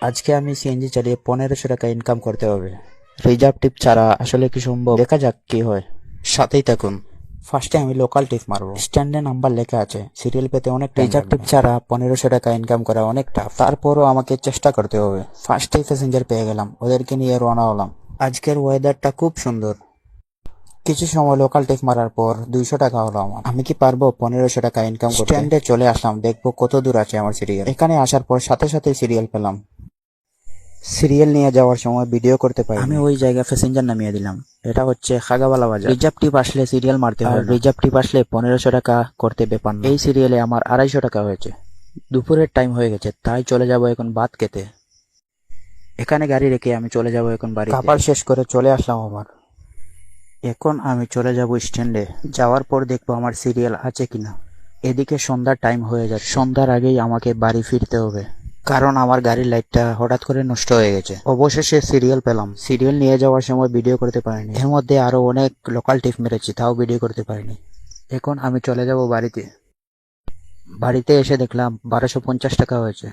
আজকে আমি সিএনজি চালিয়ে 1500 টাকা ইনকাম করতে হবে। রিজার্ভ টিপ ছাড়া আসলে কি সম্ভব? দেখা যাক কি হয়, সাথেই থাকুন। ফার্স্টে আমি লোকাল টিপ মারবো। স্ট্যান্ডে নাম্বার লেখা আছে, সিরিয়াল পেতে অনেক রিজার্ভ টিপ ছাড়া 1500 টাকা ইনকাম করা অনেক টাফ। তারপরও আমাকে চেষ্টা করতে হবে। ফার্স্টেই প্যাসেঞ্জার পেয়ে গেলাম, ওদেরকে নিয়ে রওনা হলাম। আজকের ওয়েদারটা খুব সুন্দর। কিছু সময় লোকাল টিপ মারার পর 200 টাকা হলো আমার। আমি কি পারবো 1500 টাকা ইনকাম করতে? স্ট্যান্ডে চলে আসলাম, দেখবো কত দূর আছে আমার সিরিয়াল। এখানে আসার পর সাথে সাথে সিরিয়াল পেলাম। সিরিয়াল নিয়ে যাওয়ার সময় ভিডিও করতে পারি। আমি ওই জায়গায় প্যাসেঞ্জার নামিয়ে দিলাম। এটা হচ্ছে খাগাবালা বাজার। রিজার্ভ টিপ আসলে সিরিয়াল মারতে হয়, রিজার্ভ টিপ আসলে 1500 টাকা করতে ব্যাপার না। এই সিরিয়ালে আমার 250 টাকা হয়েছে। দুপুরের টাইম হয়ে গেছে, তাই চলে যাব এখন ভাত খেতে। এখানে গাড়ি রেখে আমি চলে যাব এখন বাড়ি। খাবার শেষ করে চলে আসলাম আবার। এখন আমি চলে যাব স্ট্যান্ডে। যাওয়ার পর দেখবো আমার সিরিয়াল আছে কিনা। এদিকে সন্ধ্যার টাইম হয়ে যাচ্ছে, সন্ধ্যার আগেই আমাকে বাড়ি ফিরতে হবে, কারণ আমার গাড়ির লাইটটা হঠাৎ করে নষ্ট হয়ে গেছে। অবশেষে সিরিয়াল পেলাম। সিরিয়াল নিয়ে যাওয়ার সময় ভিডিও করতে পারিনি। এর মধ্যে আরো অনেক লোকাল টিপ মেরেছি, তাও ভিডিও করতে পারিনি। এখন আমি চলে যাব বাড়িতে। বাড়িতে এসে দেখলাম 1250 টাকা হয়েছে।